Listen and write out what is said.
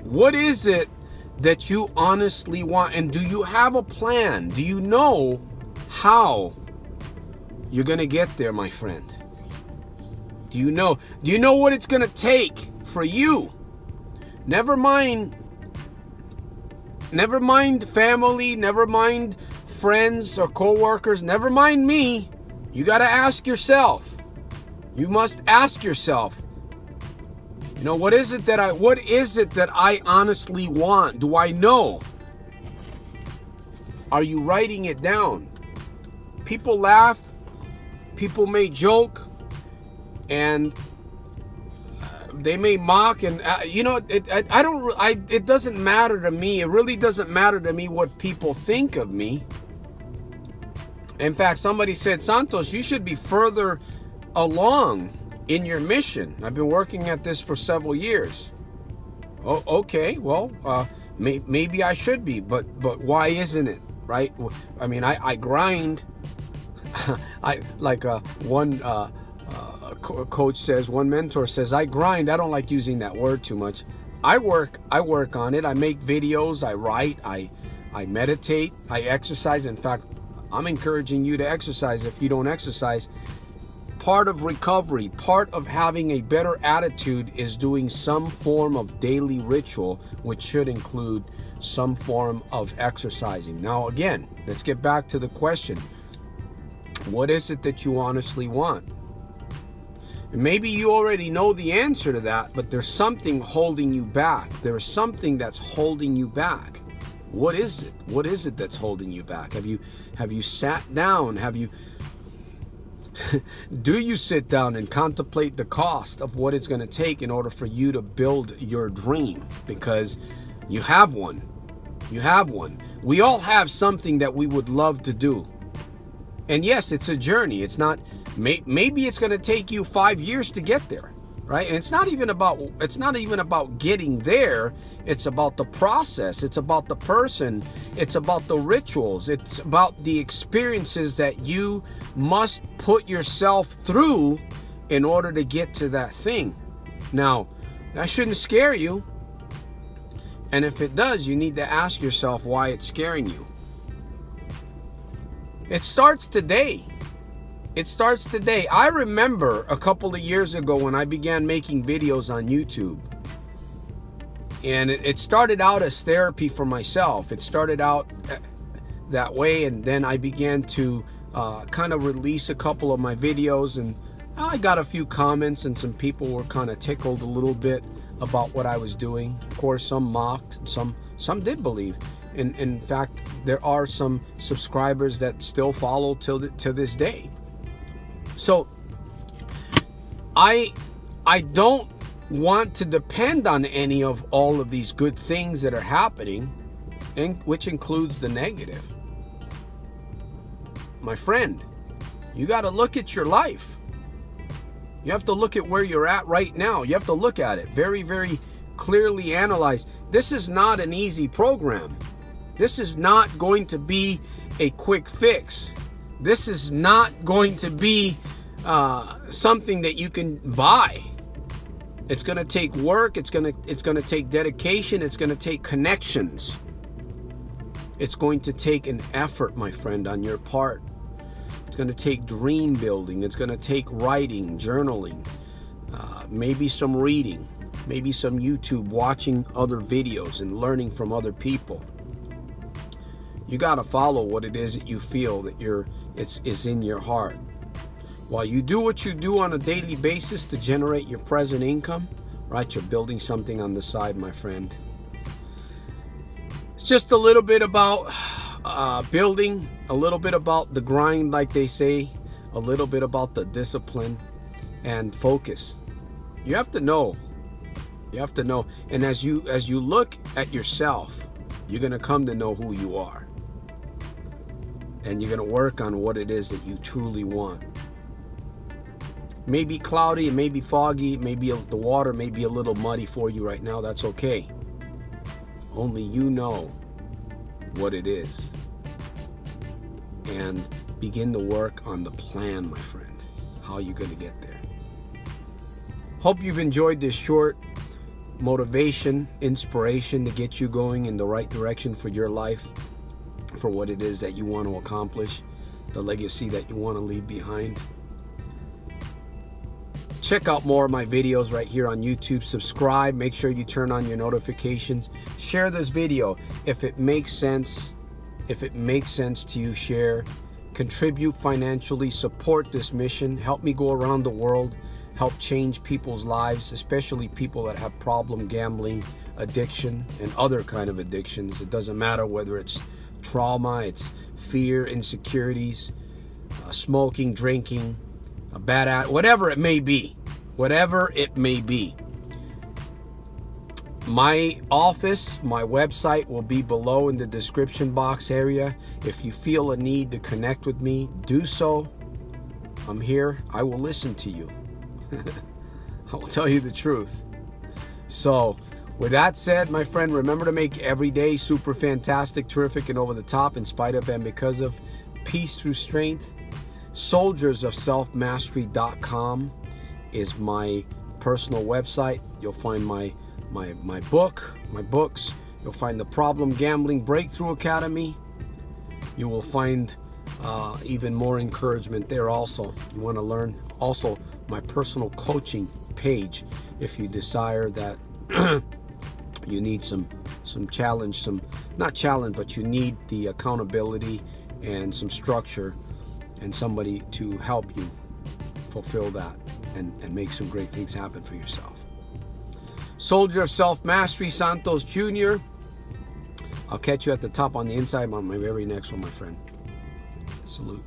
What is it that you honestly want? And do you have a plan? Do you know how you're going to get there, my friend? Do you know what it's going to take for you? Never mind family, never mind friends or co-workers, never mind me. You got to ask yourself. You must ask yourself, what is it that I honestly want? Do I know? Are you writing it down? People laugh, people may joke, and they may mock, and it doesn't matter to me. It really doesn't matter to me what people think of me. In fact, somebody said, Santos, you should be further along in your mission. I've been working at this for several years. Oh, okay. Well, maybe I should be, but why isn't it? Right? I mean, I grind. One coach says, one mentor says, I grind. I don't like using that word too much. I work on it. I make videos. I write. I meditate. I exercise. In fact, I'm encouraging you to exercise if you don't exercise. Part of recovery, part of having a better attitude is doing some form of daily ritual, which should include some form of exercising. Now, again, let's get back to the question. What is it that you honestly want? And maybe you already know the answer to that, but there's something holding you back. There's something that's holding you back. What is it? What is it that's holding you back? Have you sat down? Do you sit down and contemplate the cost of what it's going to take in order for you to build your dream? Because you have one. You have one. We all have something that we would love to do. And yes, it's a journey. It's not, maybe it's going to take you 5 years to get there, right? And it's not even about getting there. It's about the process. It's about the person. It's about the rituals. It's about the experiences that you must put yourself through in order to get to that thing. Now, that shouldn't scare you. And if it does, you need to ask yourself why it's scaring you. It starts today. It starts today. I remember a couple of years ago when I began making videos on YouTube. And it started out as therapy for myself. It started out that way, and then I began to kind of release a couple of my videos, and I got a few comments, and some people were kind of tickled a little bit about what I was doing. Of course, some mocked, some did believe. In fact, there are some subscribers that still follow to this day. So I don't want to depend on any of all of these good things that are happening, and which includes the negative. My friend, you got to look at your life. You have to look at where you're at right now. You have to look at it very, very clearly, analyze. This is not an easy program. This is not going to be a quick fix. This is not going to be something that you can buy. It's going to take work. It's going to take dedication. It's going to take connections. It's going to take an effort, my friend, on your part. It's going to take dream building. It's going to take writing, journaling, maybe some reading, maybe some YouTube, watching other videos and learning from other people. You got to follow what it is that you feel that it's in your heart. While you do what you do on a daily basis to generate your present income, right? You're building something on the side, my friend. It's just a little bit about building, a little bit about the grind, like they say, a little bit about the discipline and focus. You have to know. You have to know. And as you look at yourself, you're going to come to know who you are. And you're going to work on what it is that you truly want. It may be cloudy, it may be foggy, maybe the water may be a little muddy for you right now. That's okay. Only you know what it is. And begin to work on the plan, my friend. How you're going to get there. Hope you've enjoyed this short motivation, inspiration to get you going in the right direction for your life, for what it is that you want to accomplish, the legacy that you want to leave behind. Check out more of my videos right here on YouTube. Subscribe. Make sure you turn on your notifications. Share this video if it makes sense. If it makes sense to you, share. Contribute financially. Support this mission. Help me go around the world. Help change people's lives, especially people that have problem gambling, addiction, and other kind of addictions. It doesn't matter whether it's trauma, it's fear, insecurities, smoking, drinking, a bad whatever it may be. Whatever it may be. My office, my website will be below in the description box area. If you feel a need to connect with me, do so. I'm here. I will listen to you. I will tell you the truth. So, with that said, my friend, remember to make every day super fantastic, terrific, and over the top, in spite of and because of. Peace through strength. soldiersofselfmastery.com is my personal website. You'll find my books. You'll find the Problem Gambling Breakthrough Academy. You will find even more encouragement there also. You want to learn also my personal coaching page if you desire that you need some challenge, not challenge, but you need the accountability and some structure and somebody to help you fulfill that and make some great things happen for yourself. Soldier of Self-Mastery, Santos Jr. I'll catch you at the top on the inside on my very next one, my friend. Salute.